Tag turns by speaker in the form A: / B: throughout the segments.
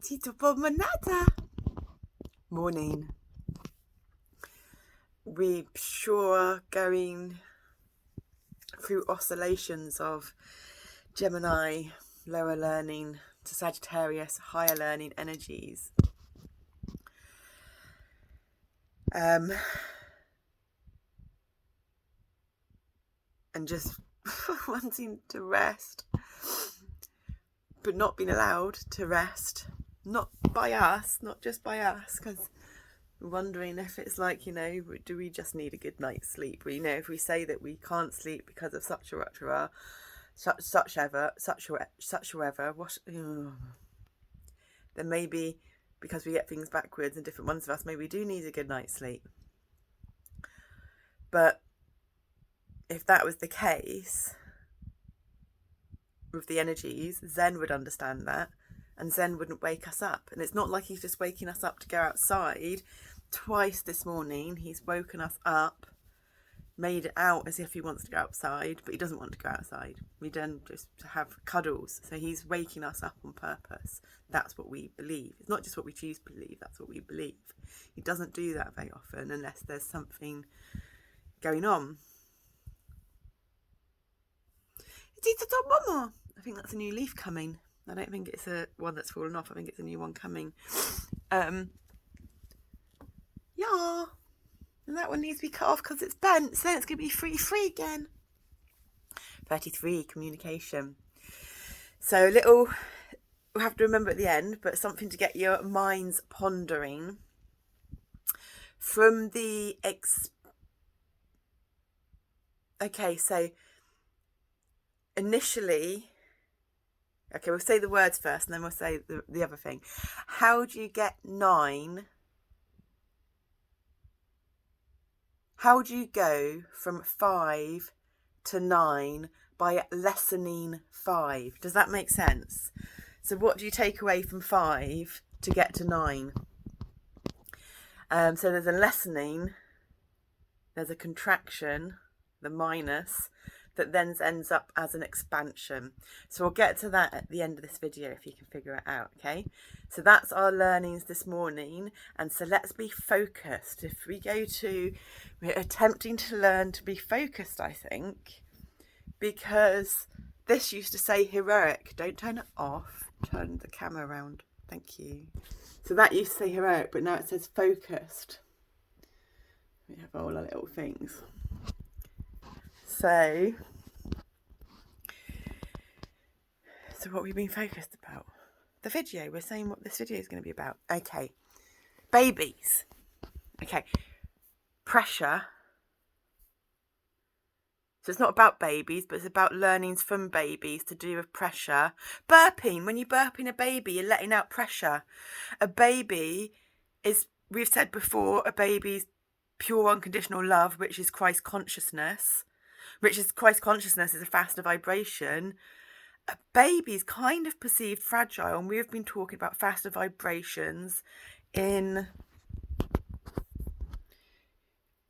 A: Tito Manata. Morning. We're sure going through oscillations of Gemini, lower learning, to Sagittarius, higher learning energies. And just wanting to rest, but not being allowed to rest. Not by us, not just by us, because we're wondering if it's like, do we just need a good night's sleep? If we say that we can't sleep because of such whatever, then maybe because we get things backwards and different ones of us, maybe we do need a good night's sleep. But if that was the case with the energies, Zen would understand that, and Zen wouldn't wake us up. And it's not like he's just waking us up to go outside. Twice this morning he's woken us up, made it out as if he wants to go outside, but he doesn't want to go outside. We don't just have cuddles. So he's waking us up on purpose. That's what we believe. It's not just what we choose to believe, that's what we believe. He doesn't do that very often unless there's something going on. I think that's a new leaf coming. I don't think it's a one that's fallen off. I think it's a new one coming. Yeah. And that one needs to be cut off because it's bent. So then it's going to be free again. 33, communication. So we'll have to remember at the end, but something to get your minds pondering. From the... Okay, so... Initially, we'll say the words first and then we'll say the other thing. How do you get 9? How do you go from 5 to 9 by lessening 5? Does that make sense? So what do you take away from 5 to get to 9? So there's a lessening, there's a contraction, the minus, that then ends up as an expansion. So we'll get to that at the end of this video if you can figure it out, okay? So that's our learnings this morning. And so let's be focused. We're attempting to learn to be focused, I think, because this used to say heroic. Don't turn it off. Turn the camera around. Thank you. So that used to say heroic, but now it says focused. We have all our little things. So what we've been focused about. The video, we're saying what this video is going to be about. Okay. Babies. Okay. Pressure. So it's not about babies, but it's about learnings from babies to do with pressure. Burping. When you're burping a baby, you're letting out pressure. A baby is, we've said before, a baby's pure unconditional love, which is Christ consciousness. Christ consciousness is a faster vibration. A baby's kind of perceived fragile, and we've been talking about faster vibrations in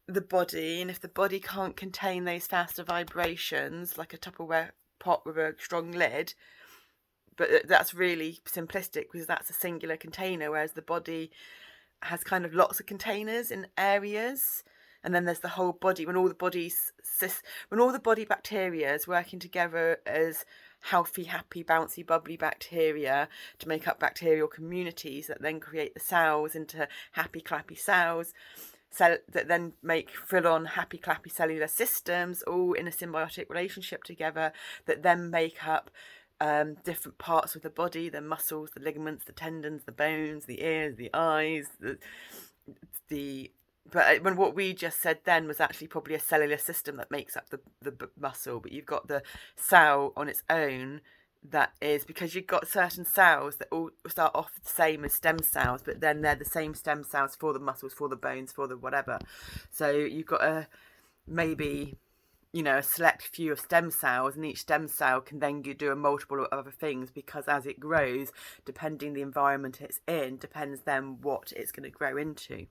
A: the body, and if the body can't contain those faster vibrations, like a Tupperware pot with a strong lid, but that's really simplistic because that's a singular container, whereas the body has kind of lots of containers in areas. And then there's the whole body, when all the body bacteria is working together as healthy, happy, bouncy, bubbly bacteria to make up bacterial communities that then create the cells into happy, clappy cells, that then make full-on happy, clappy cellular systems, all in a symbiotic relationship together, that then make up different parts of the body, the muscles, the ligaments, the tendons, the bones, the ears, the eyes, But when what we just said then was actually probably a cellular system that makes up the muscle, but you've got the cell on its own that is, because you've got certain cells that all start off the same as stem cells, but then they're the same stem cells for the muscles, for the bones, for the whatever. So you've got a select few of stem cells, and each stem cell can then do a multiple of other things, because as it grows, depending the environment it's in, depends then what it's going to grow into.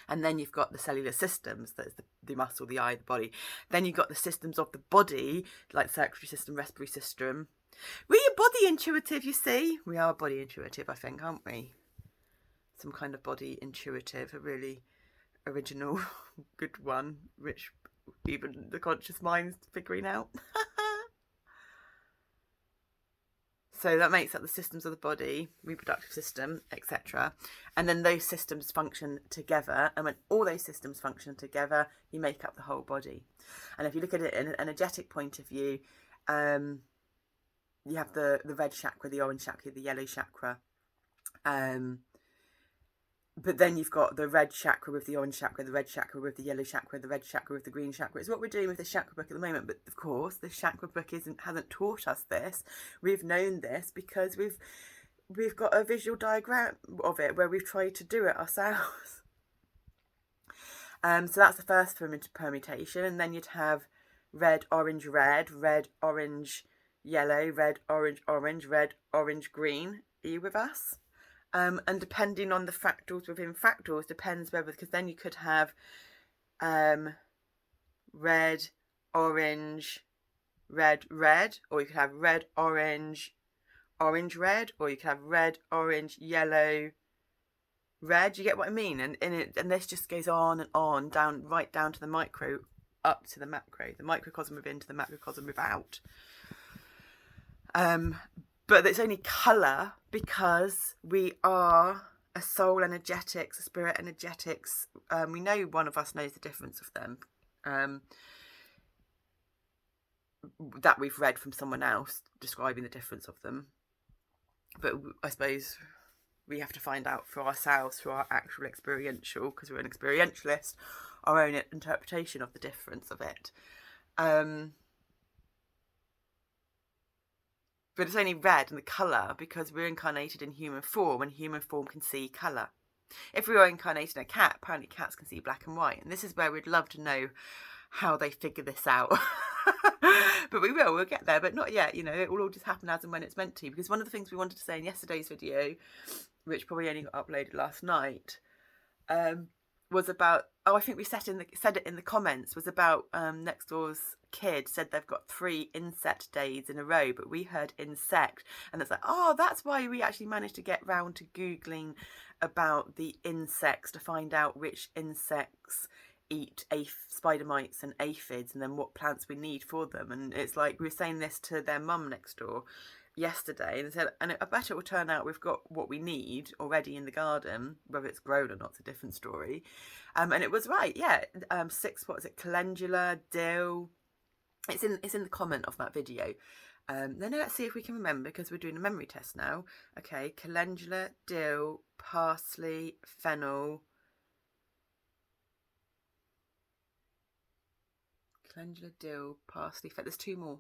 A: And then you've got the cellular systems, that's the muscle, the eye, the body. Then you've got the systems of the body, like circulatory system, respiratory system, We're body intuitive, you see. We are body intuitive, I think, aren't we? Some kind of body intuitive, a really original, good one, which even the conscious mind's figuring out. So that makes up the systems of the body, reproductive system, etc. And then those systems function together. And when all those systems function together, you make up the whole body. And if you look at it in an energetic point of view, you have the red chakra, the orange chakra, the yellow chakra. But then you've got the red chakra with the orange chakra, the red chakra with the yellow chakra, the red chakra with the green chakra. It's what we're doing with the chakra book at the moment. But of course, the chakra book hasn't taught us this. We've known this because we've got a visual diagram of it where we've tried to do it ourselves. So that's the first permutation. And then you'd have red, orange, red, red, orange, yellow, red, orange, orange, red, orange, green. Are you with us? And depending on the fractals within fractals, depends whether, because then you could have red, orange, red, red, or you could have red, orange, orange, red, or you could have red, orange, yellow, red. You get what I mean? And this just goes on and on, right down to the micro, up to the macro, the microcosm within to the macrocosm without. But it's only colour because we are a soul energetics, a spirit energetics. We know one of us knows the difference of them. That we've read from someone else describing the difference of them. But I suppose we have to find out for ourselves through our actual experiential, because we're an experientialist, our own interpretation of the difference of it. But it's only red in the colour because we're incarnated in human form, and human form can see colour. If we were incarnated in a cat, apparently cats can see black and white. And this is where we'd love to know how they figure this out. But we'll get there, but not yet. It will all just happen as and when it's meant to. Because one of the things we wanted to say in yesterday's video, which probably only got uploaded last night, was about, I think we said it in the comments, was about next door's kid said they've got 3 insect days in a row, but we heard insect, and it's like, that's why we actually managed to get round to googling about the insects to find out which insects eat spider mites and aphids, and then what plants we need for them. And it's like, we were saying this to their mum next door yesterday, and said, and I bet it will turn out we've got what we need already in the garden. Whether it's grown or not, it's a different story. And it was right, yeah. 6, what is it? Calendula, dill. It's in the comment of that video. Then let's see if we can remember, because we're doing a memory test now. Okay, calendula, dill, parsley, fennel. Calendula, dill, parsley, fennel. There's 2 more.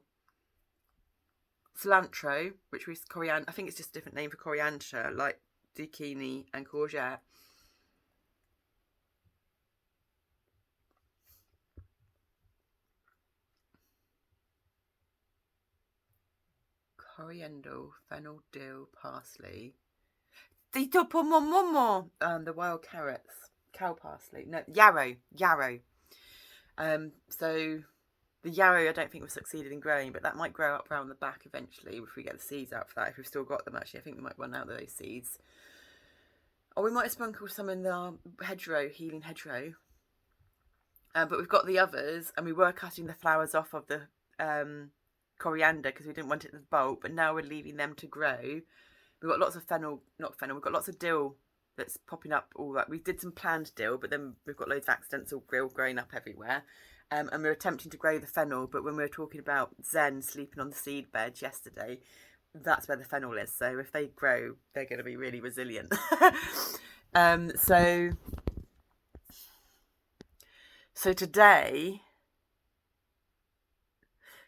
A: Cilantro, which was coriander. I think it's just a different name for coriander, like zucchini and courgette. Coriander, fennel, dill, parsley. The wild carrots, cow parsley. No, yarrow. So the yarrow I don't think we've succeeded in growing, but that might grow up around the back eventually if we get the seeds out for that. If we've still got them, actually, I think we might run out of those seeds. Or we might have sprinkled some in the hedgerow, healing hedgerow. But we've got the others, and we were cutting the flowers off of the coriander because we didn't want it to bulb, but now we're leaving them to grow. We've got lots of we've got lots of dill that's popping up all that. We did some planned dill, but then we've got loads of accidental dill growing up everywhere. And we're attempting to grow the fennel, but when we were talking about Zen sleeping on the seed bed yesterday, that's where the fennel is. So if they grow, they're going to be really resilient. So today,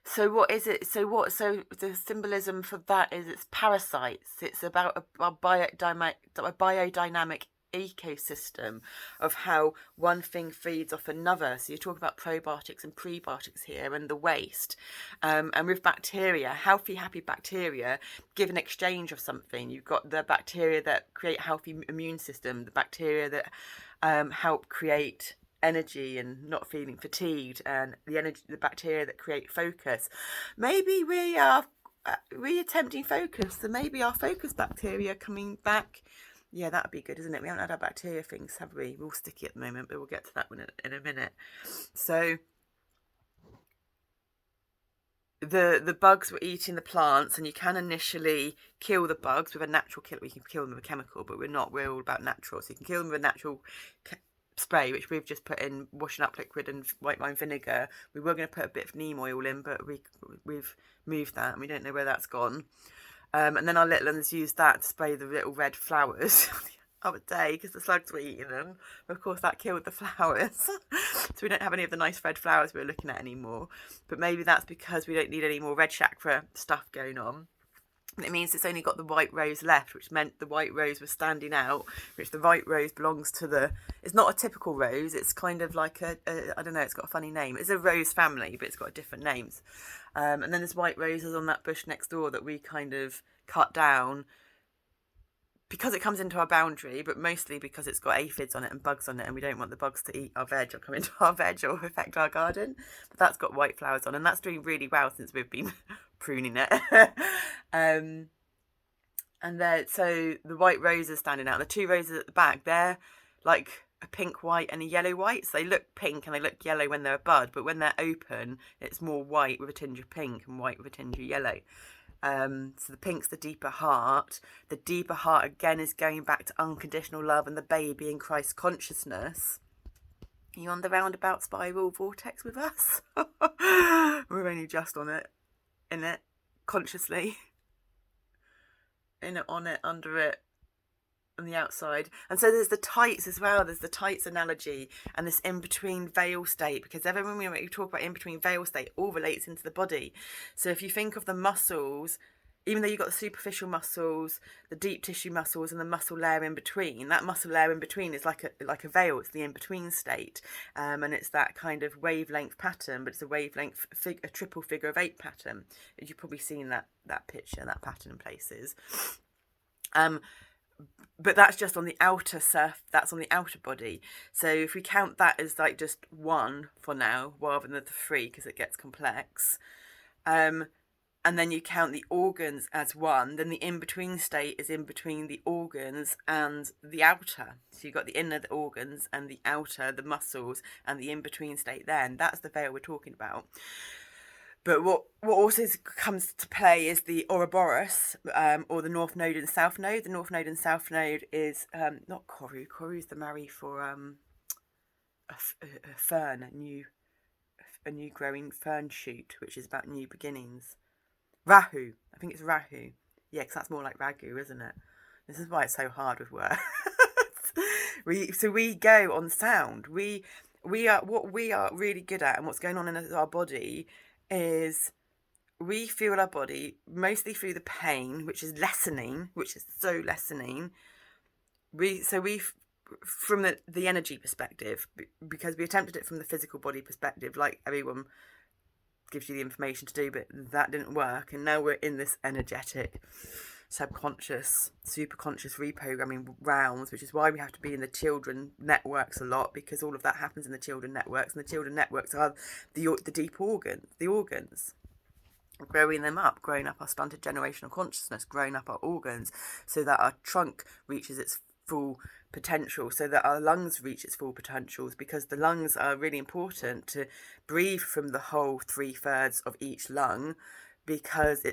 A: so what is it? So the symbolism for that is it's parasites. It's about a biodynamic ecosystem of how one thing feeds off another. So you're talking about probiotics and prebiotics here, and the waste. And with bacteria, healthy, happy bacteria give an exchange of something. You've got the bacteria that create healthy immune system, the bacteria that help create energy and not feeling fatigued, and the bacteria that create focus. Maybe we are Reattempting focus. So maybe our focus bacteria coming back. Yeah, that would be good, isn't it? We haven't had our bacteria things, have we? We're all sticky at the moment, but we'll get to that one in a minute. So the bugs were eating the plants, and you can initially kill the bugs with a natural killer. We can kill them with a chemical, but we're all about natural. So you can kill them with a natural spray, which we've just put in washing up liquid and white wine vinegar. We were going to put a bit of neem oil in, but we've moved that, and we don't know where that's gone. And then our little ones used that to spray the little red flowers the other day because the slugs were eating them. Of course, that killed the flowers. So we don't have any of the nice red flowers we were looking at anymore. But maybe that's because we don't need any more red chakra stuff going on. And it means it's only got the white rose left, which meant the white rose was standing out, which the white rose belongs to the... It's not a typical rose. It's kind of like I don't know, it's got a funny name. It's a rose family, but it's got different names. And then there's white roses on that bush next door that we kind of cut down because it comes into our boundary, but mostly because it's got aphids on it and bugs on it, and we don't want the bugs to eat our veg or come into our veg or affect our garden. But that's got white flowers on, and that's doing really well since we've been pruning it. And so the white roses standing out. The two roses at the back, they're like a pink white and a yellow white. So they look pink and they look yellow when they're a bud, but when they're open, it's more white with a tinge of pink and white with a tinge of yellow. So the pink's the deeper heart. The deeper heart again is going back to unconditional love and the baby in Christ consciousness. Are you on the roundabout spiral vortex with us? We're only just on it, in it, consciously. In it, on it, under it, on the outside. And so there's the tights as well. There's the tights analogy and this in-between veil state, because when we talk about in-between veil state, it all relates into the body. So if you think of the muscles, even though you've got the superficial muscles, the deep tissue muscles, and the muscle layer in between, that muscle layer in between is like a veil. It's the in-between state, and it's that kind of wavelength pattern, but it's a wavelength a triple figure of 8 pattern. You've probably seen that picture, that pattern in places. But that's just on the outer surface, that's on the outer body. So if we count that as like just 1 for now, rather than the 3, because it gets complex, and then you count the organs as 1, then the in-between state is in between the organs and the outer. So you've got the inner, the organs, and the outer, the muscles, and the in-between state there, and that's the veil we're talking about. But what also comes to play is the Ouroboros, or the North Node and South Node. The North Node and South Node is not Koru. Koru is the Mari for a fern, a new growing fern shoot, which is about new beginnings. Rahu. I think it's Rahu. Yeah, because that's more like Ragu, isn't it? This is why it's so hard with words. we go on sound. We are really good at, and what's going on in our body is we feel our body mostly through the pain, which is lessening, which is so lessening. We from the energy perspective, because we attempted it from the physical body perspective, like everyone gives you the information to do, but that didn't work, and now we're in this energetic subconscious, superconscious reprogramming realms, which is why we have to be in the children networks a lot, because all of that happens in the children networks, and the children networks are the deep organs, growing up our stunted generational consciousness, growing up our organs so that our trunk reaches its full potential, so that our lungs reach its full potentials, because the lungs are really important to breathe from the whole 3/3 of each lung, because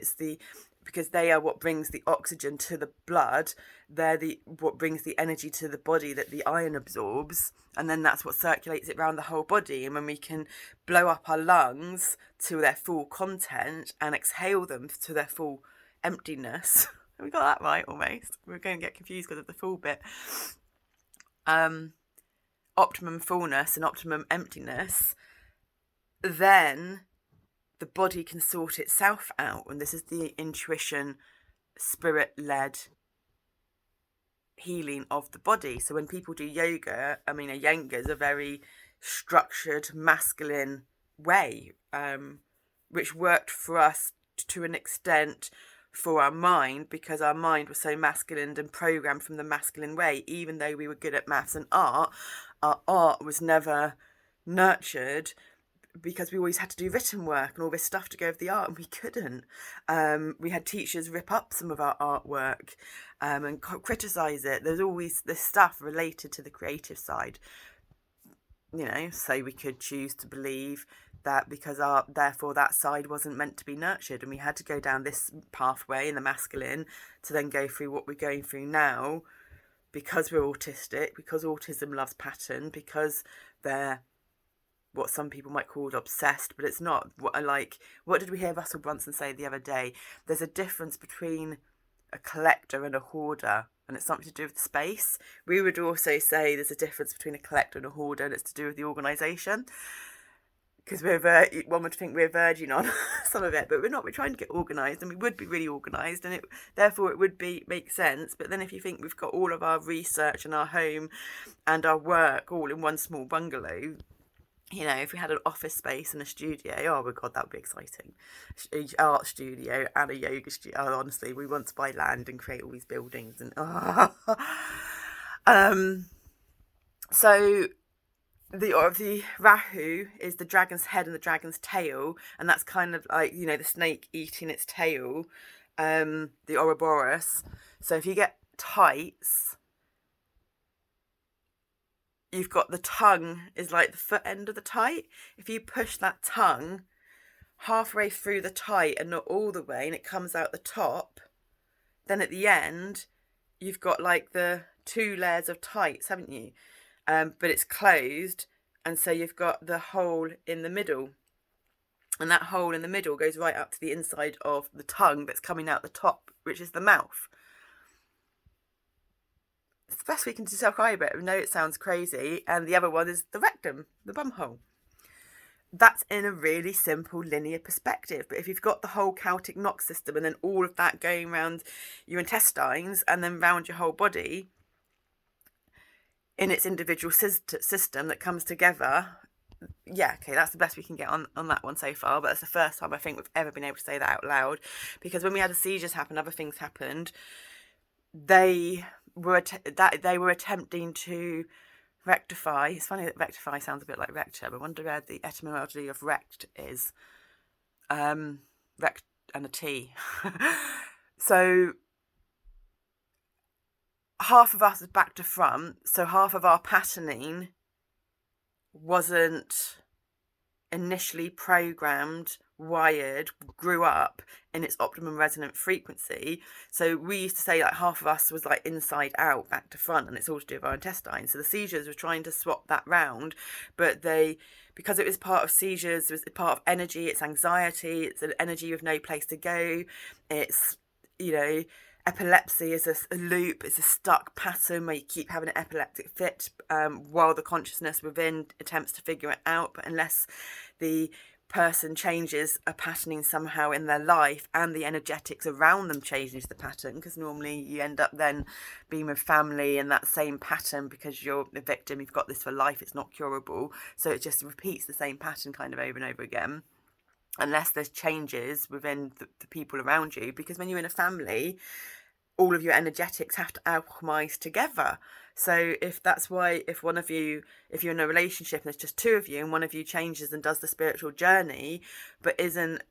A: they are what brings the oxygen to the blood. They're what brings the energy to the body that the iron absorbs, and then that's what circulates it around the whole body. And when we can blow up our lungs to their full content and exhale them to their full emptiness, we got that right almost. We're going to get confused because of the full bit. Optimum fullness and optimum emptiness, then the body can sort itself out. And this is the intuition, spirit-led healing of the body. So when people do yoga, a yoga is a very structured, masculine way, which worked for us to an extent for our mind, because our mind was so masculine and programmed from the masculine way. Even though we were good at maths and art, our art was never nurtured because we always had to do written work and all this stuff to go with the art, and we couldn't. We had teachers rip up some of our artwork and criticise it. There's always this stuff related to the creative side, so we could choose to believe that because therefore that side wasn't meant to be nurtured, and we had to go down this pathway in the masculine to then go through what we're going through now, because we're autistic, because autism loves pattern, because they're what some people might call obsessed, but it's not. What did we hear Russell Brunson say the other day? There's a difference between a collector and a hoarder, and it's something to do with space. We would also say there's a difference between a collector and a hoarder, and it's to do with the organisation. Because one would think we're verging on some of it, but we're not. We're trying to get organised, and we would be really organised, and therefore it would make sense. But then if you think we've got all of our research and our home and our work all in one small bungalow, if we had an office space and a studio, oh my God, that would be exciting. Art studio and a yoga studio. Oh, honestly, we want to buy land and create all these buildings. And so the Rahu is the dragon's head and the dragon's tail, and that's kind of like, the snake eating its tail, the Ouroboros. So if you get tights, you've got the tongue is like the foot end of the tight. If you push that tongue halfway through the tight and not all the way, and it comes out the top, then at the end you've got like the 2 layers of tights, haven't you? But it's closed, and so you've got the hole in the middle, and that hole in the middle goes right up to the inside of the tongue that's coming out the top, which is the mouth. It's the best we can describe it. I know it sounds crazy. And the other one is the rectum, the bum hole. That's in a really simple linear perspective. But if you've got the whole Celtic knot system and then all of that going around your intestines and then round your whole body in its individual system that comes together, that's the best we can get on that one so far. But that's the first time I think we've ever been able to say that out loud, because when we had the seizures happen, other things happened. They were attempting to rectify. It's funny that rectify sounds a bit like rector, but I wonder where the etymology of rect is. Rect and a T. So half of us is back to front, so half of our patterning wasn't initially programmed, wired, grew up in its optimum resonant frequency. So we used to say like half of us was like inside out, back to front, and it's all to do with our intestines. So the seizures were trying to swap that round, but because it was part of seizures, it was part of energy, it's anxiety, it's an energy with no place to go. It's, epilepsy is a loop, it's a stuck pattern where you keep having an epileptic fit while the consciousness within attempts to figure it out. But unless the person changes a patterning somehow in their life and the energetics around them changes the pattern, because normally you end up then being with family in that same pattern because you're a victim, you've got this for life, it's not curable, so it just repeats the same pattern kind of over and over again, unless there's changes within the people around you. Because when you're in a family, all of your energetics have to alchemize together. So if you're in a relationship and there's just 2 of you, and one of you changes and does the spiritual journey but isn't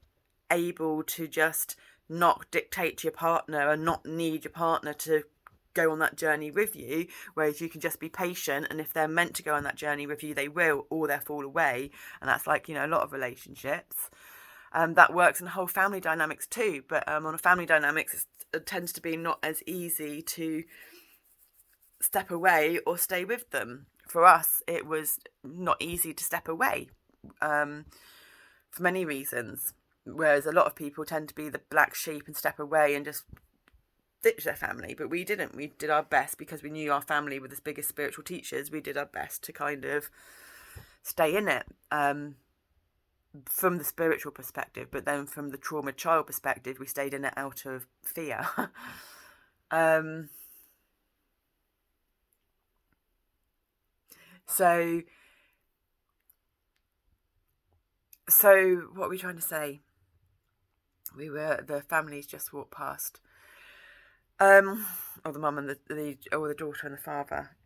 A: able to just not dictate to your partner and not need your partner to go on that journey with you, whereas you can just be patient, and if they're meant to go on that journey with you, they will, or they'll fall away. And that's like, a lot of relationships. That works in the whole family dynamics too, but on a family dynamics, it tends to be not as easy to step away or stay with them. For us, it was not easy to step away for many reasons, whereas a lot of people tend to be the black sheep and step away and just ditch their family. But we didn't. We did our best, because we knew our family were the biggest spiritual teachers. We did our best to kind of stay in it. From the spiritual perspective, but then from the trauma child perspective, we stayed in it out of fear. So what are we trying to say? The families just walked past, or the mum and the daughter and the father.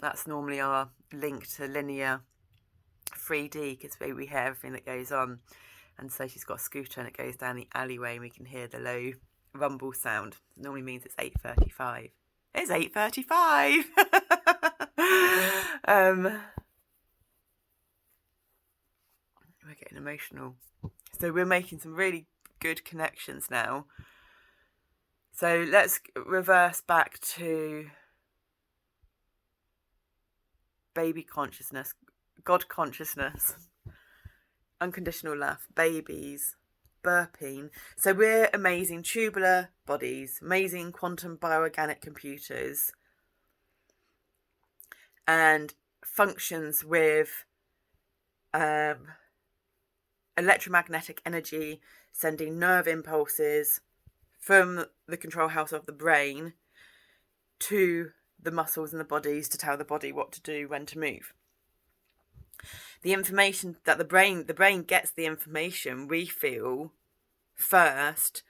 A: That's normally our link to linear 3D, because we hear everything that goes on. And so she's got a scooter and it goes down the alleyway and we can hear the low rumble sound. It normally means it's 8:35. It's 8:35. We're getting emotional. So we're making some really good connections now. So let's reverse back to baby consciousness, God consciousness, unconditional love, babies, burping. So we're amazing tubular bodies, amazing quantum bioorganic computers, and functions with electromagnetic energy sending nerve impulses from the control house of the brain to the muscles in the bodies to tell the body what to do, when to move. The information that the brain gets the information, we feel, first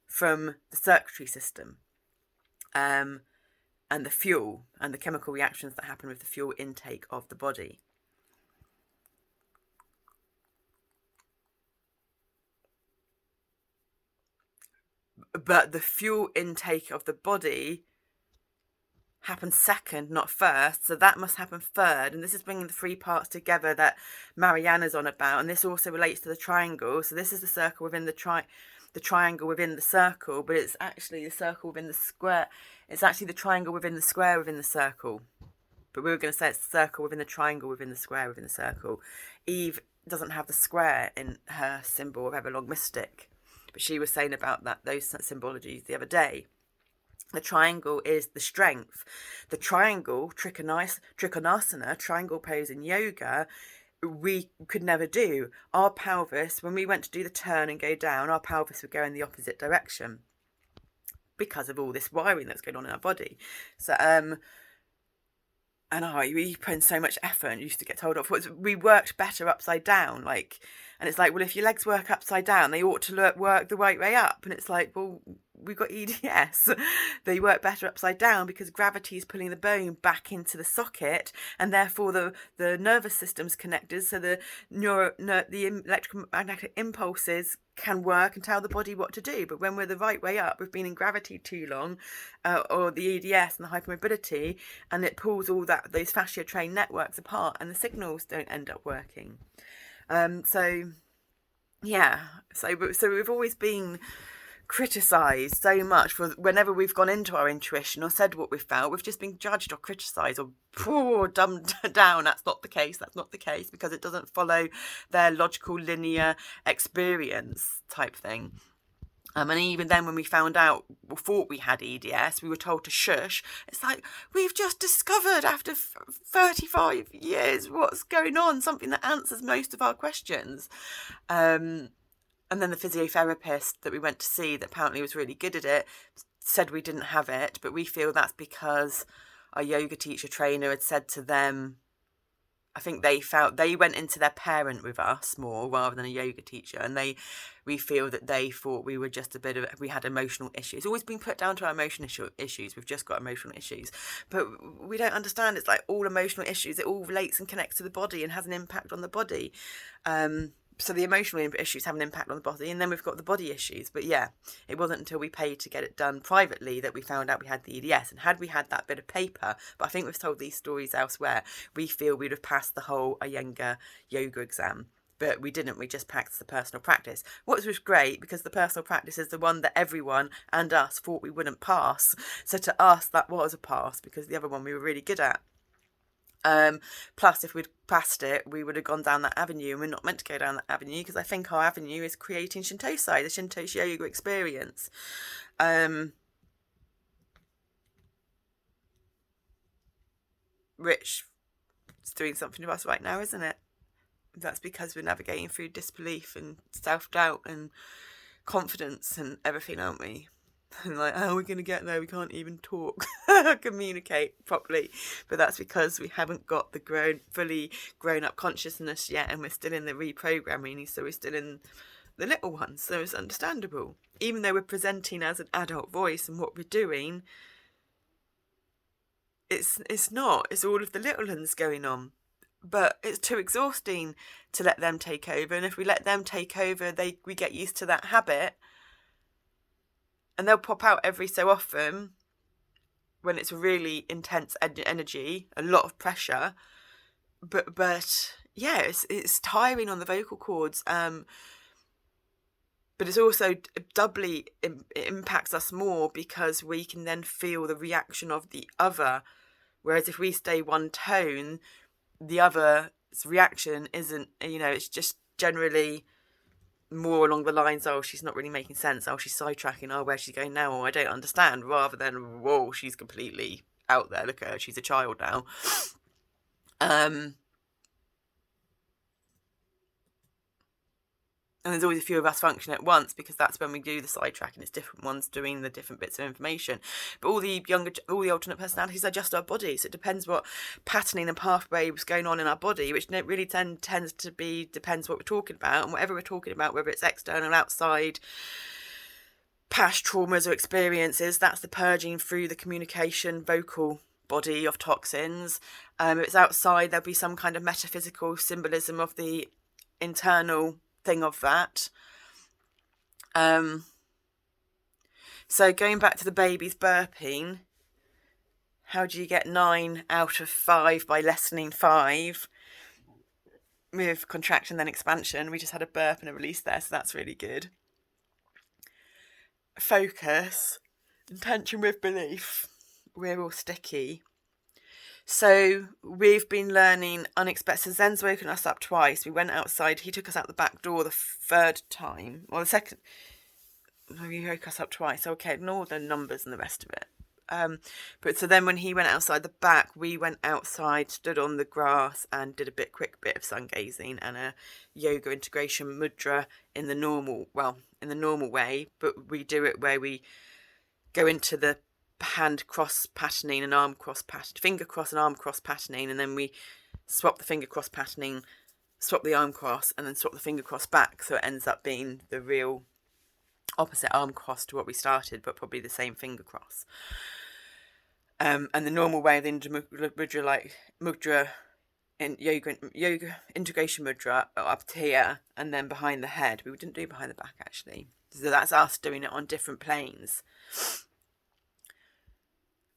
A: from the circuitry system, and the fuel and the chemical reactions that happen with the fuel intake of the body. But the fuel intake of the body happens second, not first, so that must happen third. And this is bringing the three parts together that Mariana's on about, and this also relates to the triangle. So this is the circle within the triangle within the circle, but it's actually the circle within the square. It's actually the triangle within the square within the circle, but we were going to say it's the circle within the triangle within the square within the circle. Eve doesn't have the square in her symbol of Everlong Mystic, but she was saying about those symbologies the other day. The triangle is the strength. The triangle, trikonasana, triangle pose in yoga, we could never do. Our pelvis, when we went to do the turn and go down, our pelvis would go in the opposite direction because of all this wiring that's going on in our body. So, we put in so much effort and used to get told off. We worked better upside down, and it's like, well, if your legs work upside down, they ought to work the right way up. And it's like, well, we've got EDS. They work better upside down because gravity is pulling the bone back into the socket, and therefore the nervous system's connected, so the electromagnetic impulses can work and tell the body what to do. But when we're the right way up, we've been in gravity too long, or the EDS and the hypermobility, and it pulls all those fascia train networks apart, and the signals don't end up working. So we've always been criticised so much for whenever we've gone into our intuition or said what we felt, we've just been judged or criticised or dumbed down. That's not the case, because it doesn't follow their logical linear experience type thing. And even then, when we found out or thought we had EDS, we were told to shush. It's like, we've just discovered after 35 years what's going on, something that answers most of our questions. And then the physiotherapist that we went to see, that apparently was really good at it, said we didn't have it, but we feel that's because our yoga teacher trainer had said to them, I think they went into their parent with us more rather than a yoga teacher, and we feel that they thought we were just we had emotional issues. It's always been put down to our emotional issues. We've just got emotional issues, but we don't understand. It's like all emotional issues, it all relates and connects to the body and has an impact on the body. So the emotional issues have an impact on the body, and then we've got the body issues. But yeah, it wasn't until we paid to get it done privately that we found out we had the EDS. And had we had that bit of paper, but I think we've told these stories elsewhere, we feel we'd have passed the whole Iyengar yoga exam. But we didn't, we just practiced the personal practice. What was great, because the personal practice is the one that everyone and us thought we wouldn't pass. So to us, that was a pass, because the other one we were really good at. Plus, if we'd passed it, we would have gone down that avenue, and we're not meant to go down that avenue, because I think our avenue is creating Shintosai, the Shintoshi yoga experience. Which is doing something to us right now, isn't it? That's because we're navigating through disbelief and self-doubt and confidence and everything, aren't we? And like, how are we going to get there? We can't even talk, communicate properly. But that's because we haven't got the fully grown up consciousness yet, and we're still in the reprogramming, so we're still in the little ones. So it's understandable. Even though we're presenting as an adult voice and what we're doing, it's not. It's all of the little ones going on. But it's too exhausting to let them take over. And if we let them take over, we get used to that habit. And they'll pop out every so often when it's really intense energy, a lot of pressure. But yeah, it's tiring on the vocal cords. But it's also doubly, it impacts us more because we can then feel the reaction of the other. Whereas if we stay one tone, the other's reaction isn't, it's just generally more along the lines, oh, she's not really making sense, oh, she's sidetracking, oh, where's she going now, oh, I don't understand, rather than, whoa, she's completely out there, look at her, she's a child now. And there's always a few of us functioning at once, because that's when we do the sidetracking. It's different ones doing the different bits of information. But all the alternate personalities are just our body. So it depends what patterning and pathway was going on in our body, which really tends to be, depends what we're talking about. And whatever we're talking about, whether it's external, outside, past traumas or experiences, that's the purging through the communication vocal body of toxins. If it's outside, there'll be some kind of metaphysical symbolism of the internal thing of that. So going back to the baby's burping, how do you get 9 out of 5 by lessening 5 with contraction then expansion? We just had a burp and a release there, so that's really good. Focus, intention with belief, we're all sticky. So we've been learning unexpected. So Zen's woken us up twice. We went outside. He took us out the back door the third time. Well, the second. He woke us up twice. Okay, ignore the numbers and the rest of it. But so then when he went outside the back, we went outside, stood on the grass and did a quick bit of sun gazing and a yoga integration mudra in the normal way. But we do it where we go into the hand cross patterning and arm cross pattern, finger cross and arm cross patterning, and then we swap the finger cross patterning, swap the arm cross, and then swap the finger cross back, so it ends up being the real opposite arm cross to what we started, but probably the same finger cross. And the normal way of the mudra, like mudra in yoga integration mudra, up to here and then behind the head. We didn't do behind the back actually, so that's us doing it on different planes.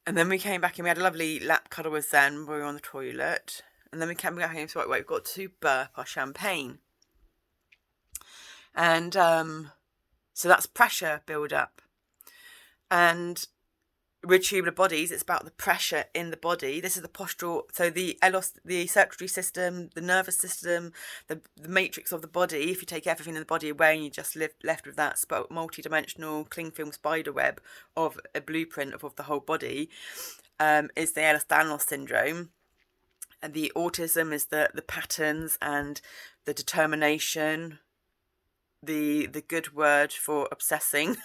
A: And then we came back and we had a lovely lap cuddle with Zen. We were on the toilet. And then we came back and said, right, we've got to burp our champagne. And so that's pressure build up. And with tubular bodies, it's about the pressure in the body. This is the postural, so the circulatory system, the nervous system, the matrix of the body. If you take everything in the body away and you just left with that multi-dimensional cling film spider web of a blueprint of the whole body, is the Ehlers-Danlos syndrome. And the autism is the patterns and the determination, the good word for obsessing.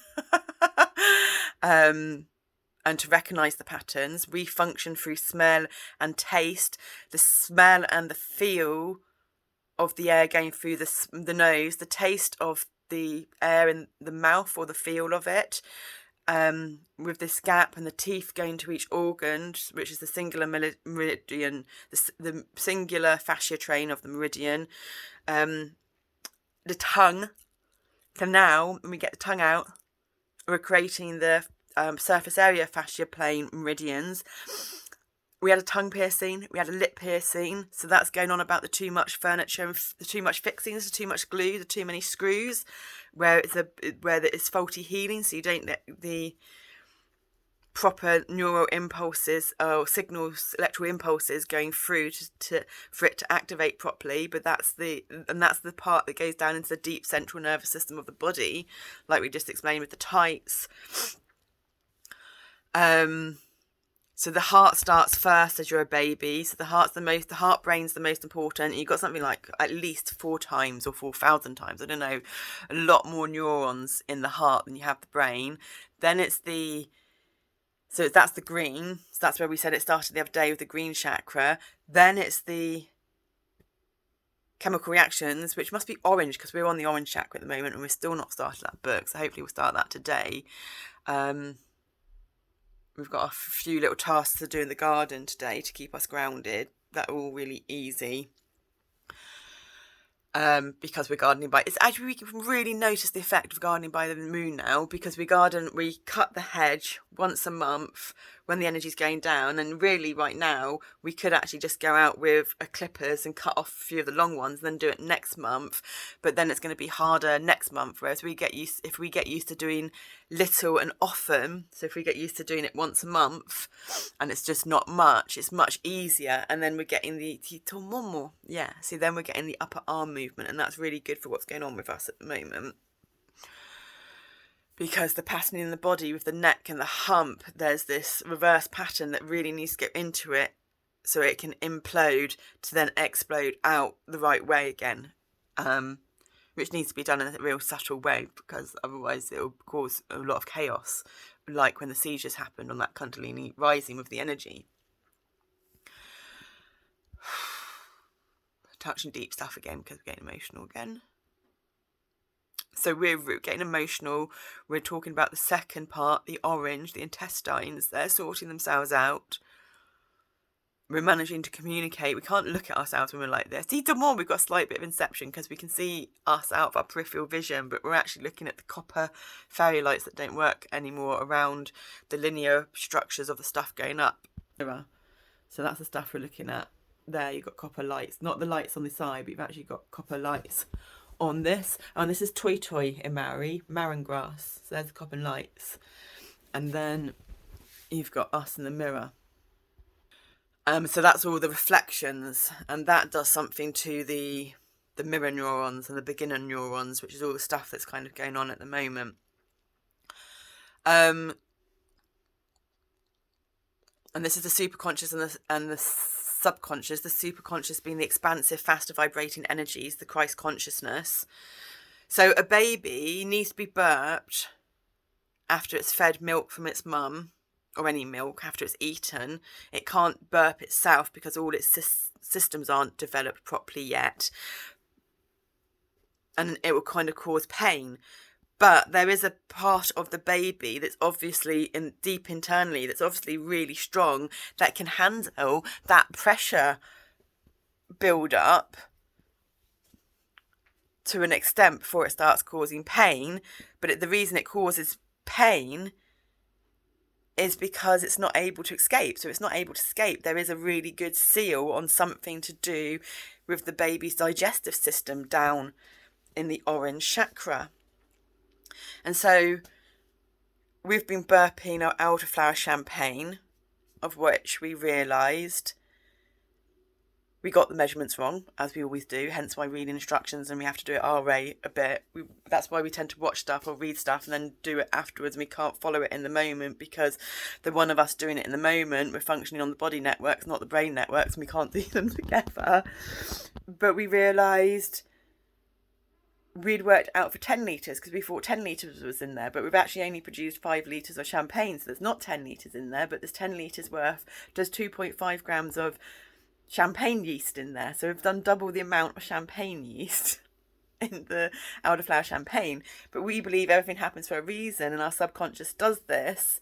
A: And to recognise the patterns. We function through smell and taste. The smell and the feel of the air going through the nose, the taste of the air in the mouth or the feel of it, with this gap and the teeth going to each organ, which is the singular meridian, the singular fascia train of the meridian, the tongue. So now, when we get the tongue out, we're creating the surface area fascia plane meridians. We had a tongue piercing, we had a lip piercing, so that's going on about the too much furniture, the too much fixings, the too much glue, the too many screws, where it's faulty healing, so you don't let the proper neural impulses or signals, electrical impulses going through for it to activate properly. But that's the part that goes down into the deep central nervous system of the body, like we just explained with the tights. So the heart starts first as you're a baby. So the heart brain's the most important. You've got something like at least 4 times or 4,000 times, I don't know, a lot more neurons in the heart than you have the brain. Then that's the green. So that's where we said it started the other day with the green chakra. Then it's the chemical reactions, which must be orange because we're on the orange chakra at the moment and we're still not started that book. So hopefully we'll start that today. We've got a few little tasks to do in the garden today to keep us grounded. That are all really easy. Because we're gardening by, it's actually, we can really notice the effect of gardening by the moon now, because we cut the hedge once a month when the energy's going down, and really right now we could actually just go out with a clippers and cut off a few of the long ones and then do it next month, but then it's going to be harder next month, whereas if we get used to doing little and often, so if we get used to doing it once a month and it's just not much, it's much easier, and then we're getting the titomomo, then we're getting the upper arm movement, and that's really good for what's going on with us at the moment. Because the patterning in the body with the neck and the hump, there's this reverse pattern that really needs to go into it so it can implode to then explode out the right way again, which needs to be done in a real subtle way, because otherwise it will cause a lot of chaos, like when the seizures happened on that Kundalini rising with the energy. Touching deep stuff again because we're getting emotional again. So we're getting emotional. We're talking about the second part, the orange, the intestines. They're sorting themselves out. We're managing to communicate. We can't look at ourselves when we're like this. Even more, we've got a slight bit of inception because we can see us out of our peripheral vision, but we're actually looking at the copper fairy lights that don't work anymore around the linear structures of the stuff going up. So that's the stuff we're looking at. There, you've got copper lights. Not the lights on the side, but you've actually got copper lights on this. And this is Toi Toi in Maori, Marron grass. So there's the copper lights. And then you've got us in the mirror. So that's all the reflections, and that does something to the mirror neurons and the beginner neurons, which is all the stuff that's kind of going on at the moment. And this is the superconscious and the subconscious, the superconscious being the expansive, faster vibrating energies, the Christ consciousness. So a baby needs to be burped after it's fed milk from its mum, or any milk after it's eaten. It can't burp itself because all its systems aren't developed properly yet, and it will kind of cause pain. But there is a part of the baby that's obviously deep internally, that's obviously really strong, that can handle that pressure build up to an extent before it starts causing pain. But the reason it causes pain is because it's not able to escape. So it's not able to escape. There is a really good seal on something to do with the baby's digestive system down in the orange chakra. And so we've been burping our elderflower champagne, of which we realised we got the measurements wrong, as we always do, hence why reading instructions and we have to do it our way a bit. That's why we tend to watch stuff or read stuff and then do it afterwards, and we can't follow it in the moment, because the one of us doing it in the moment, we're functioning on the body networks, not the brain networks, and we can't do them together. But we realised we'd worked out for 10 litres because we thought 10 litres was in there, but we've actually only produced 5 litres of champagne, so there's not 10 litres in there, but there's 10 litres worth. There's 2.5 grams of champagne yeast in there, so we've done double the amount of champagne yeast in the elderflower champagne. But we believe everything happens for a reason, and our subconscious does this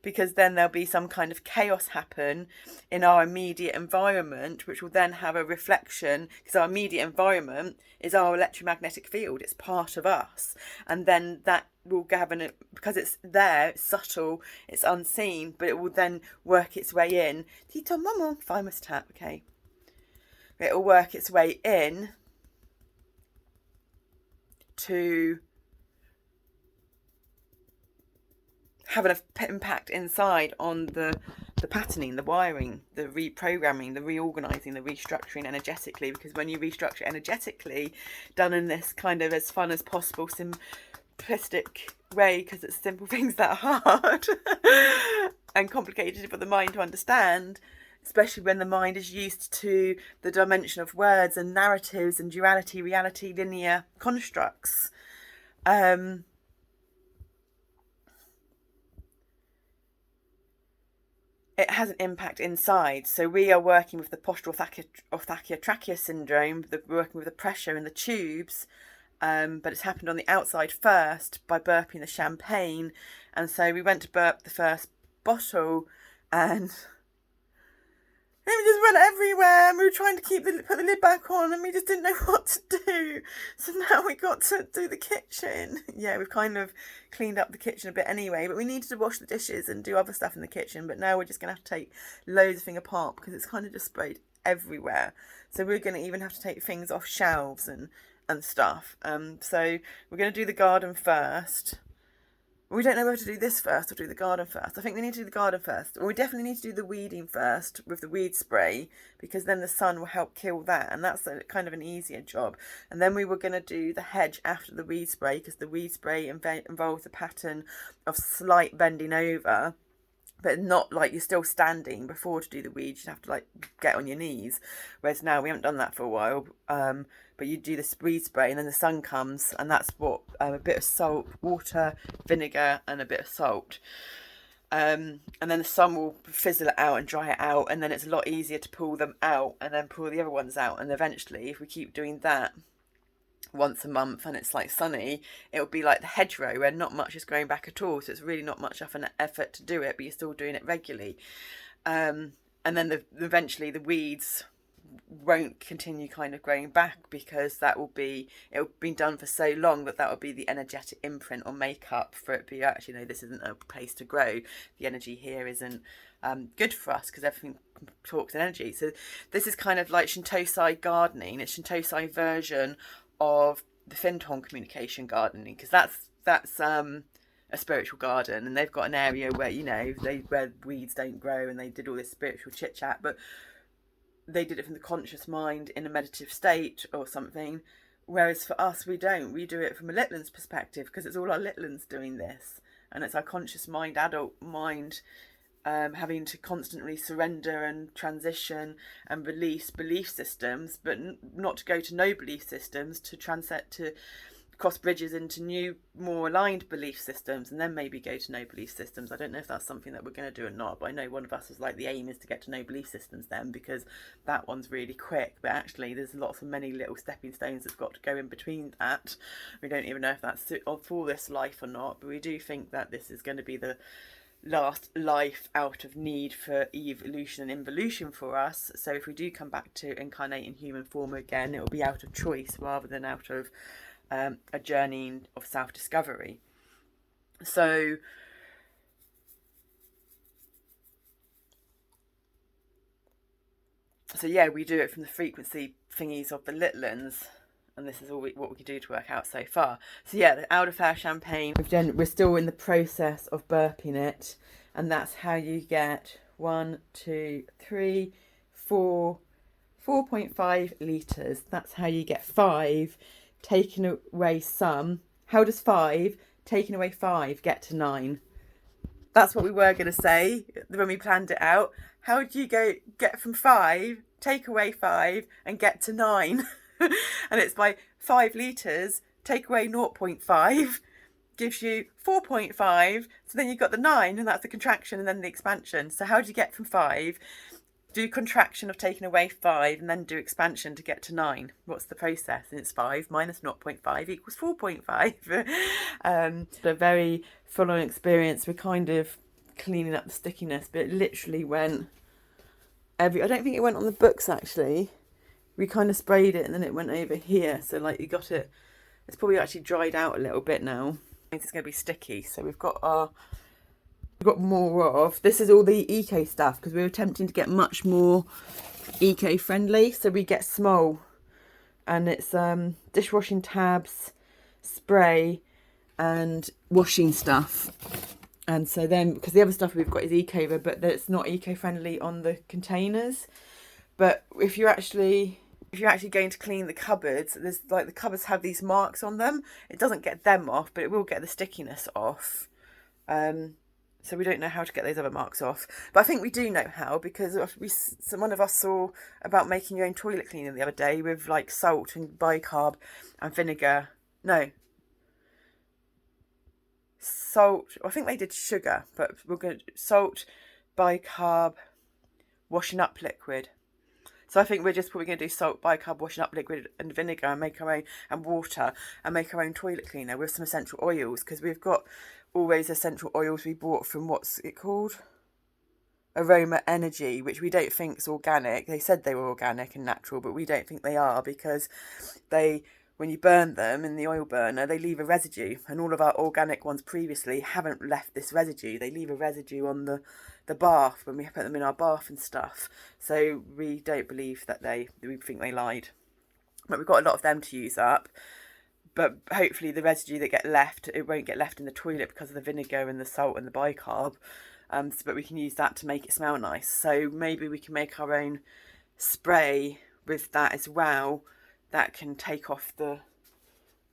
A: because then there'll be some kind of chaos happen in our immediate environment, which will then have a reflection, because our immediate environment is our electromagnetic field. It's part of us, and then that will gather, because it's there, it's subtle, it's unseen, but it will then work its way in. Tito Momo, thymus tap, okay. It will work its way in to have an impact inside on the patterning, the wiring, the reprogramming, the reorganising, the restructuring energetically. Because when you restructure energetically, done in this kind of as fun as possible, simplistic way, because it's simple things that are hard and complicated for the mind to understand, especially when the mind is used to the dimension of words and narratives and duality, reality, linear constructs. It has an impact inside. So we are working with the postural orthochia syndrome, working with the pressure in the tubes, but it's happened on the outside first by burping the champagne. And so we went to burp the first bottle, and it just went everywhere, and we were trying to put the lid back on, and we just didn't know what to do. So now we got to do the kitchen. Yeah, we've kind of cleaned up the kitchen a bit anyway, but we needed to wash the dishes and do other stuff in the kitchen. But now we're just going to have to take loads of things apart because it's kind of just sprayed everywhere. So we're going to even have to take things off shelves and stuff. So we're going to do the garden first. We don't know whether to do this first or do the garden first. I think we need to do the garden first. Or we definitely need to do the weeding first with the weed spray, because then the sun will help kill that. And that's kind of an easier job. And then we were going to do the hedge after the weed spray, because the weed spray involves a pattern of slight bending over, but not like you're still standing before to do the weeds. You have to like get on your knees. Whereas now we haven't done that for a while. But you do the weed spray and then the sun comes, and that's what a bit of salt, water, vinegar and a bit of salt. And then the sun will fizzle it out and dry it out, and then it's a lot easier to pull them out and then pull the other ones out. And eventually, if we keep doing that once a month and it's like sunny, it'll be like the hedgerow where not much is growing back at all. So it's really not much of an effort to do it, but you're still doing it regularly. And then eventually the weeds won't continue kind of growing back, because it'll been done for so long that will be the energetic imprint or makeup for it be actually, no, this isn't a place to grow. The energy here isn't good for us, because everything talks in energy. So this is kind of like Shintosai gardening. It's Shintosai version of the Findhorn communication gardening, because that's a spiritual garden, and they've got an area where, you know, where weeds don't grow, and they did all this spiritual chit chat, but they did it from the conscious mind in a meditative state or something. Whereas for us, we don't. We do it from a Litlands perspective, because it's all our Litlands doing this, and it's our conscious mind, adult mind, having to constantly surrender and transition and release belief systems, but not to go to no belief systems, to cross bridges into new, more aligned belief systems, and then maybe go to no belief systems. I don't know if that's something that we're going to do or not, but I know one of us was like, the aim is to get to no belief systems then, because that one's really quick. But actually there's lots of many little stepping stones that's got to go in between that. We don't even know if that's for this life or not, but we do think that this is going to be the last life out of need for evolution and involution for us. So if we do come back to incarnate in human form again, it will be out of choice rather than out of a journey of self-discovery. So yeah, we do it from the frequency thingies of the Litlands, and this is all what we can do to work out so far. So yeah, the elderflower champagne, we're still in the process of burping it, and that's how you get 1, 2, 3, 4, 4.5 litres. That's how you get 5. Taking away some. How does 5, taking away 5, get to 9? That's what we were going to say when we planned it out. How do you get from 5, take away 5, and get to 9? And it's by 5 litres, take away 0.5, gives you 4.5. So then you've got the 9, and that's the contraction and then the expansion. So how do you get from 5? Do contraction of taking away 5 and then do expansion to get to 9. What's the process? And it's 5 minus 0.5 equals 4.5. A very full-on experience. We're kind of cleaning up the stickiness, but it literally went I don't think it went on the books actually. We kind of sprayed it and then it went over here. So like you got it. It's probably actually dried out a little bit now. It's going to be sticky. So we've got more of this. Is all the eco stuff, because we were attempting to get much more eco-friendly. So we get small, and it's dishwashing tabs, spray, and washing stuff. And so then, because the other stuff we've got is eco, but it's not eco-friendly on the containers. But if you're actually going to clean the cupboards, there's like the cupboards have these marks on them. It doesn't get them off, but it will get the stickiness off. So we don't know how to get those other marks off. But I think we do know how, because one of us saw about making your own toilet cleaner the other day with like salt and bicarb and vinegar. No. Salt. I think they did sugar, but we're going to salt, bicarb, washing up liquid. So I think we're just probably going to do salt, bicarb, washing up liquid and vinegar, and make our own, and water, and make our own toilet cleaner with some essential oils, because we've got all those essential oils we bought from, what's it called? aroma energy, which we don't think is organic. They said they were organic and natural, but we don't think they are, because when you burn them in the oil burner, they leave a residue, and all of our organic ones previously haven't left this residue. They leave a residue on the bath when we put them in our bath and stuff. So we don't believe that we think they lied. But we've got a lot of them to use up. But hopefully the residue that get left, it won't get left in the toilet because of the vinegar and the salt and the bicarb. But we can use that to make it smell nice. So maybe we can make our own spray with that as well. That can take off the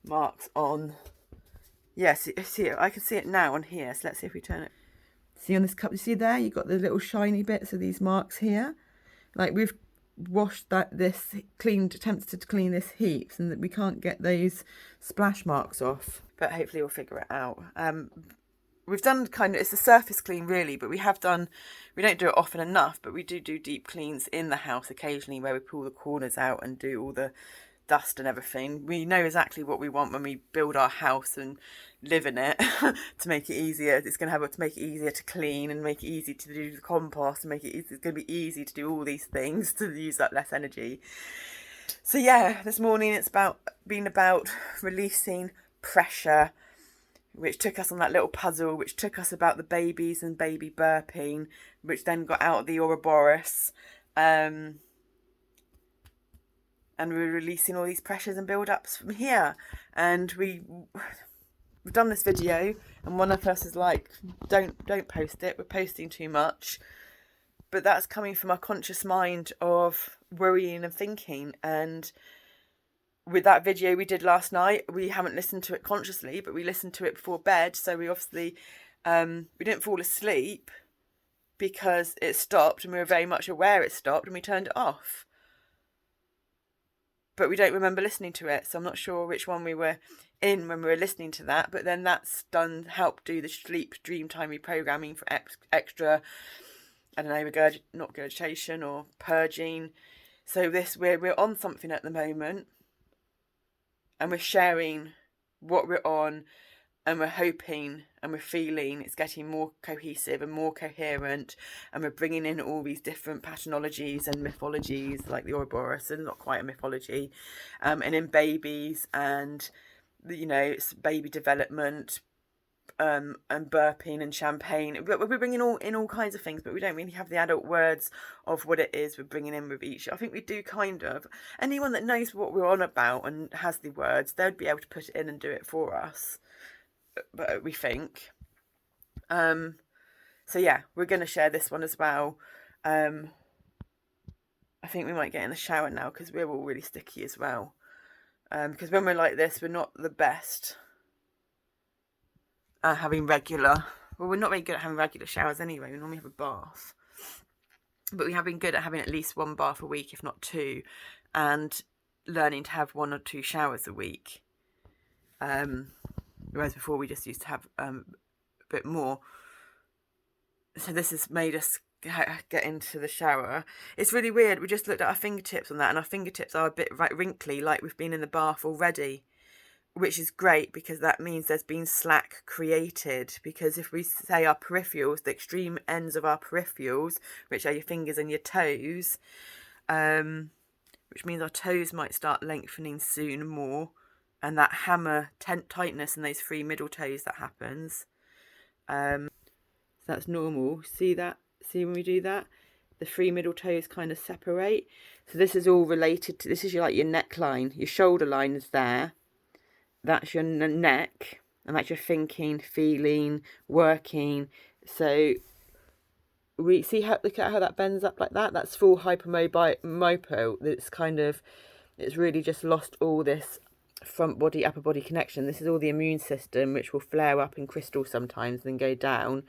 A: marks on. Yes, see it. I can see it now on here. So let's see if we turn it. See on this cup, you see there? You've got the little shiny bits of these marks here. Like we've washed attempted to clean this heaps, and that we can't get those splash marks off. But hopefully we'll figure it out. We've done it's a surface clean really, but we don't do it often enough, but we do deep cleans in the house occasionally, where we pull the corners out and do all the dust and everything. We know exactly what we want when we build our house and live in it to make it easier. It's going to make it easier to clean and make it easy to do the compost and it's going to be easy to do all these things to use up less energy. So yeah, this morning it's about releasing pressure, which took us on that little puzzle, which took us about the babies and baby burping, which then got out of the Ouroboros. And we're releasing all these pressures and build-ups from here. And we've done this video, and one of us is like, don't post it, we're posting too much. But that's coming from our conscious mind of worrying and thinking. And with that video we did last night, we haven't listened to it consciously, but we listened to it before bed. So we obviously, we didn't fall asleep because it stopped, and we were very much aware it stopped, and we turned it off. But we don't remember listening to it, so I'm not sure which one we were in when we were listening to that. But then that's helped do the sleep dream time reprogramming for extra, I don't know, not regurgitation or purging. So we're on something at the moment, and we're sharing what we're on, and we're hoping and we're feeling it's getting more cohesive and more coherent, and we're bringing in all these different paternologies and mythologies, like the Ouroboros, and not quite a mythology, and in babies, and it's baby development, and burping and champagne. We're bringing in all kinds of things, but we don't really have the adult words of what it is we're bringing in with each. I think we do kind of. Anyone that knows what we're on about and has the words, they'd be able to put it in and do it for us. But we think. So yeah, we're going to share this one as well. I think we might get in the shower now, because we're all really sticky as well. Because when we're like this, we're not the best at having regular... Well, we're not very good at having regular showers anyway. We normally have a bath. But we have been good at having at least one bath a week, if not two. And learning to have 1 or 2 showers a week. Whereas before we just used to have a bit more. So this has made us get into the shower. It's really weird. We just looked at our fingertips on that, and our fingertips are a bit wrinkly, like we've been in the bath already, which is great, because that means there's been slack created. Because if we say our peripherals, the extreme ends of our peripherals, which are your fingers and your toes, which means our toes might start lengthening soon more. And that hammer tightness in those 3 middle toes that happens. So that's normal. See that? See when we do that? The 3 middle toes kind of separate. So this is all related to, this is your neckline. Your shoulder line is there. That's your neck. And that's your thinking, feeling, working. So we see look at how that bends up like that. That's full hypermobile. It's really just lost all this front body upper body connection. This is all the immune system, which will flare up in crystal sometimes and then go down,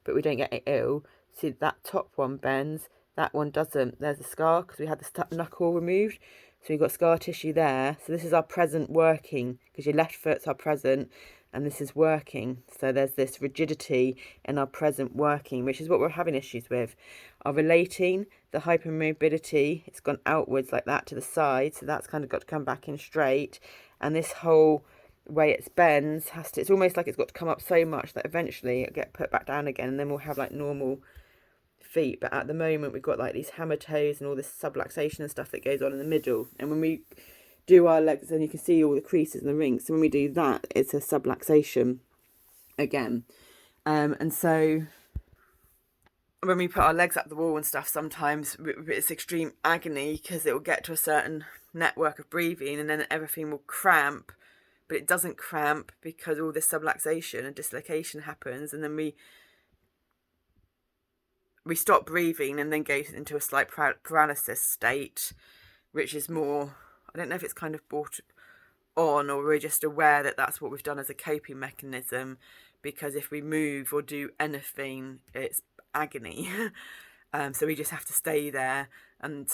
A: but we don't get ill. See, that top one bends, that one doesn't. There's a scar because we had the knuckle removed, so we've got scar tissue there. So this is our present working, because your left foot's our present and this is working. So there's this rigidity in our present working, which is what we're having issues with. Our relating, the hypermobility, it's gone outwards like that to the side, so that's kind of got to come back in straight. And this whole way it bends it's almost like it's got to come up so much that eventually it'll get put back down again, and then we'll have like normal feet, but at the moment we've got like these hammer toes and all this subluxation and stuff that goes on in the middle. And when we do our legs, then you can see all the creases and the rings. So when we do that, it's a subluxation again. And so when we put our legs up the wall and stuff, sometimes it's extreme agony because it will get to a certain network of breathing and then everything will cramp, but it doesn't cramp because all this subluxation and dislocation happens, and then we stop breathing and then go into a slight paralysis state, which is more, I don't know if it's kind of brought on or we're just aware that that's what we've done as a coping mechanism, because if we move or do anything, it's agony. So we just have to stay there and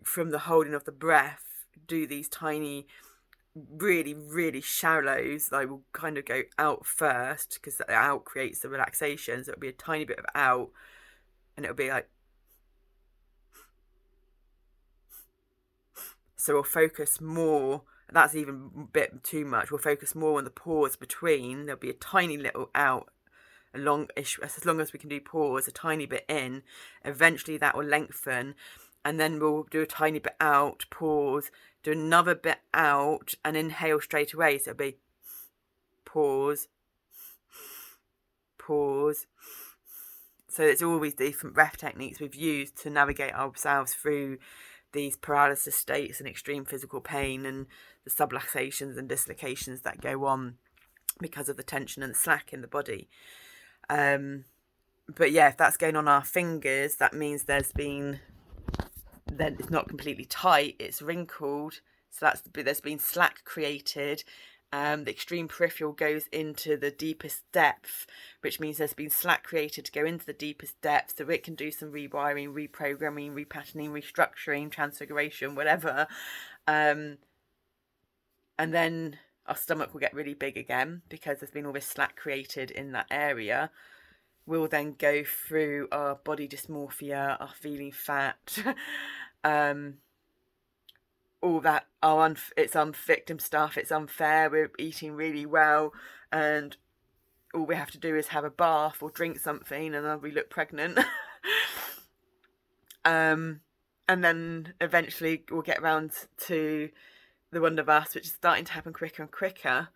A: from the holding of the breath do these tiny, really, really shallows. They will kind of go out first because the out creates the relaxation. So it'll be a tiny bit of out and it'll be like, so we'll focus more. That's even a bit too much. We'll focus more on the pause between. There'll be a tiny little out, a longish, as long as we can do pause, a tiny bit in. Eventually that will lengthen, and then we'll do a tiny bit out, pause, do another bit out, and inhale straight away. So it'll be pause, pause. So it's always different breath techniques we've used to navigate ourselves through these paralysis states and extreme physical pain and the subluxations and dislocations that go on because of the tension and the slack in the body. But yeah, if that's going on our fingers, that means then it's not completely tight, it's wrinkled. So there's been slack created. The extreme peripheral goes into the deepest depth, which means there's been slack created to go into the deepest depth, so it can do some rewiring, reprogramming, repatterning, restructuring, transfiguration, whatever. And then our stomach will get really big again because there's been all this slack created in that area. We'll then go through our body dysmorphia, our feeling fat, all that, it's victim stuff, it's unfair, we're eating really well, and all we have to do is have a bath or drink something and then we look pregnant. And then eventually we'll get around to the Wondervast, which is starting to happen quicker and quicker.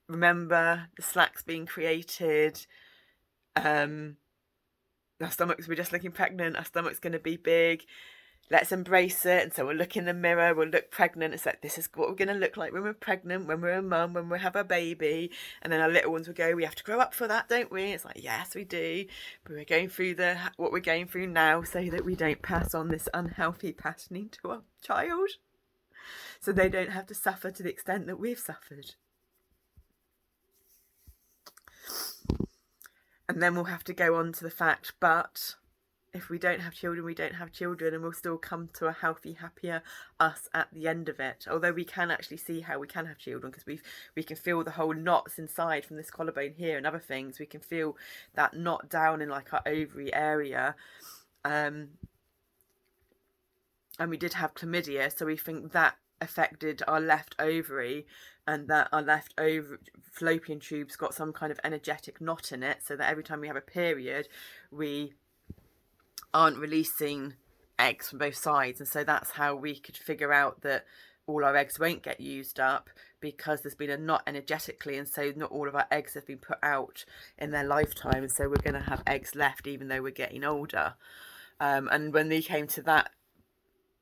A: Remember, the slack's being created. Our stomachs, we're just looking pregnant, our stomach's going to be big. Let's embrace it. And so we'll look in the mirror, we'll look pregnant. It's like, this is what we're going to look like when we're pregnant, when we're a mum, when we have a baby. And then our little ones will go, we have to grow up for that, don't we? It's like, yes, we do. But we're going through what we're going through now so that we don't pass on this unhealthy patterning to our child. So they don't have to suffer to the extent that we've suffered. And then we'll have to go on to the fact, but if we don't have children, we don't have children, and we'll still come to a healthy, happier us at the end of it. Although we can actually see how we can have children, because we can feel the whole knots inside from this collarbone here and other things. We can feel that knot down in like our ovary area. And we did have chlamydia, so we think that affected our left ovary, and that our left fallopian tube's got some kind of energetic knot in it, so that every time we have a period, we aren't releasing eggs from both sides. And so that's how we could figure out that all our eggs won't get used up, because there's been a knot energetically, and so not all of our eggs have been put out in their lifetime, and so we're going to have eggs left even though we're getting older. And when we came to that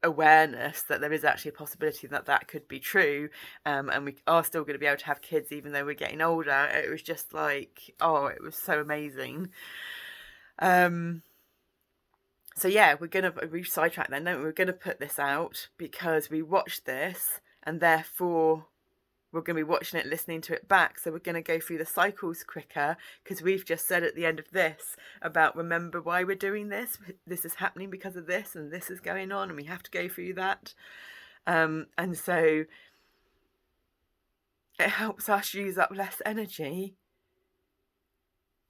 A: awareness that there is actually a possibility that that could be true, and we are still going to be able to have kids even though we're getting older, it was just like, oh, it was so amazing. So yeah, we sidetracked then, don't we? We're going to put this out because we watched this, and therefore we're going to be watching it, listening to it back. So we're going to go through the cycles quicker, because we've just said at the end of this about, remember why we're doing this. This is happening because of this, and this is going on, and we have to go through that. And so it helps us use up less energy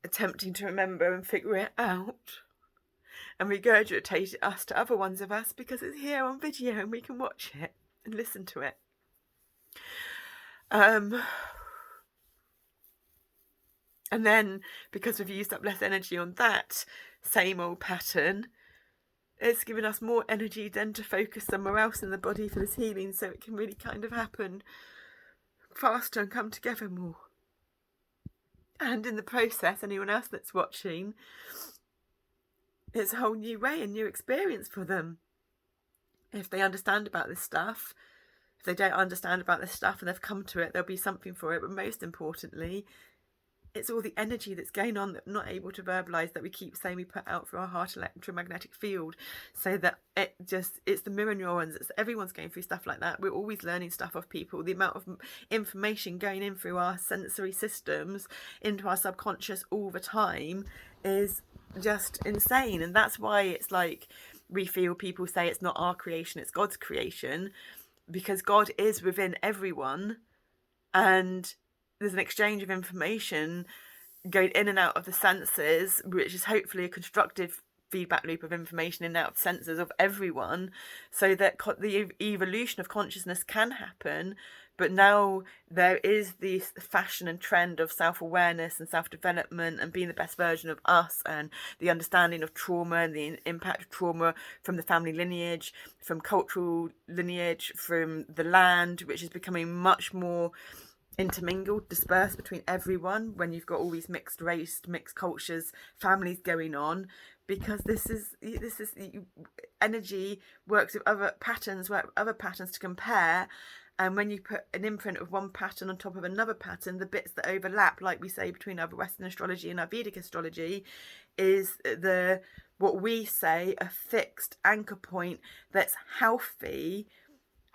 A: attempting to remember and figure it out, and regurgitate us to other ones of us, because it's here on video and we can watch it and listen to it. And then, because we've used up less energy on that, same old pattern, it's given us more energy then to focus somewhere else in the body for this healing, so it can really kind of happen faster and come together more. And in the process, anyone else that's watching, it's a whole new way, a new experience for them. If they understand about this stuff, if they don't understand about this stuff and they've come to it, there'll be something for it. But most importantly, it's all the energy that's going on that we're not able to verbalise, that we keep saying we put out through our heart electromagnetic field, so that it's the mirror neurons. Everyone's going through stuff like that. We're always learning stuff off people. The amount of information going in through our sensory systems into our subconscious all the time is just insane. And that's why it's like we feel people say it's not our creation, it's God's creation, because God is within everyone, and there's an exchange of information going in and out of the senses, which is hopefully a constructive feedback loop of information in and out of senses of everyone, so that the evolution of consciousness can happen. But now there is this fashion and trend of self-awareness and self-development and being the best version of us, and the understanding of trauma and the impact of trauma from the family lineage, from cultural lineage, from the land, which is becoming much more intermingled, dispersed between everyone when you've got all these mixed race, mixed cultures, families going on, because this is energy works with other patterns to compare. And when you put an imprint of one pattern on top of another pattern, the bits that overlap, like we say between our Western astrology and our Vedic astrology, is what we say a fixed anchor point that's healthy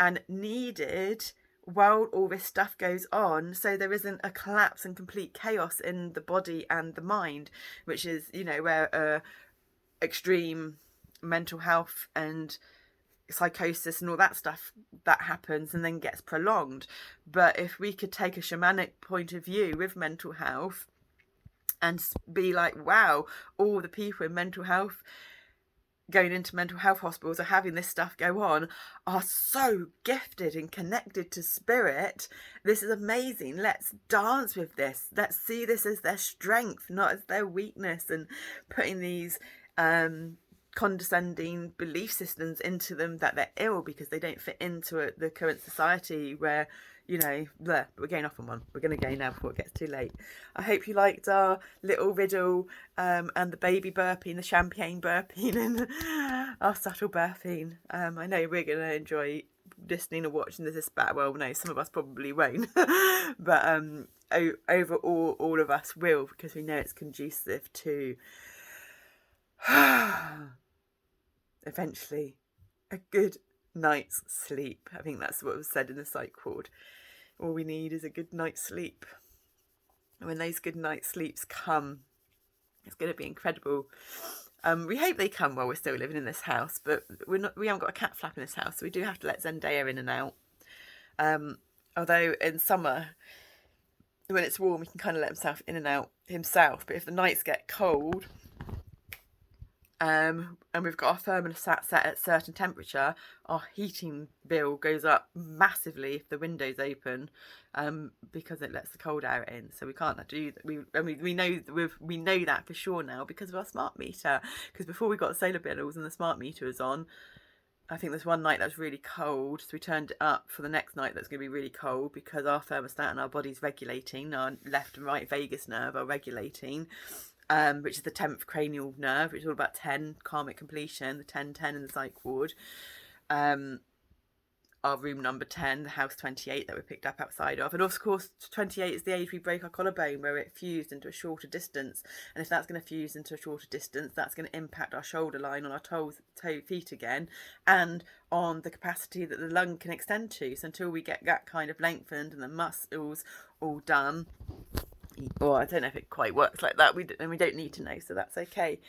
A: and needed while all this stuff goes on, so there isn't a collapse and complete chaos in the body and the mind, which is, where extreme mental health and psychosis and all that stuff that happens and then gets prolonged. But if we could take a shamanic point of view with mental health and be like, wow, all the people in mental health going into mental health hospitals or having this stuff go on are so gifted and connected to spirit. This is amazing. Let's dance with this. Let's see this as their strength, not as their weakness, and putting these condescending belief systems into them that they're ill because they don't fit into the current society where, we're going off on one. We're going to go now before it gets too late. I hope you liked our little riddle and the baby burping, the champagne burping, and our subtle burping. I know we're going to enjoy listening or watching this back. Well, no, some of us probably won't. But overall, all of us will, because we know it's conducive to eventually a good night's sleep. I think that's what was said in the psych ward. All we need is a good night's sleep. And when those good night sleeps come, it's going to be incredible. We hope they come while we're still living in this house, but we haven't got a cat flap in this house, so we do have to let Zendaya in and out. Although in summer, when it's warm, he can kind of let himself in and out himself. But if the nights get cold, and we've got our thermostat set at a certain temperature, our heating bill goes up massively if the window's open, because it lets the cold air in. So we can't do that. We know that for sure now because of our smart meter. Because before we got solar panels and the smart meter was on, I think there's one night that was really cold, so we turned it up for the next night that's going to be really cold, because our thermostat and our body's regulating, our left and right vagus nerve are regulating. Which is the 10th cranial nerve, which is all about 10, karmic completion, the 10-10 in the psych ward. Our room number 10, the house 28 that we picked up outside of. And of course, 28 is the age we break our collarbone, where it fused into a shorter distance. And if that's going to fuse into a shorter distance, that's going to impact our shoulder line on our feet again, and on the capacity that the lung can extend to. So until we get that kind of lengthened and the muscles all done, or I don't know if it quite works like that, we don't need to know, so that's okay.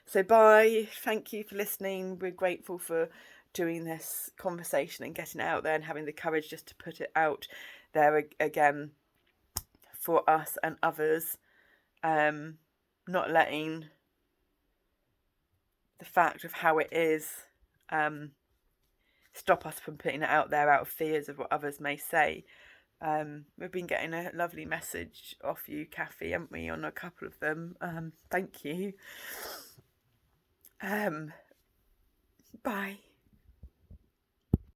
A: So bye, thank you for listening. We're grateful for doing this conversation and getting it out there and having the courage just to put it out there again for us and others, not letting the fact of how it is stop us from putting it out there out of fears of what others may say. We've been getting a lovely message off you, Kathy, haven't we, on a couple of them. Thank you. Bye.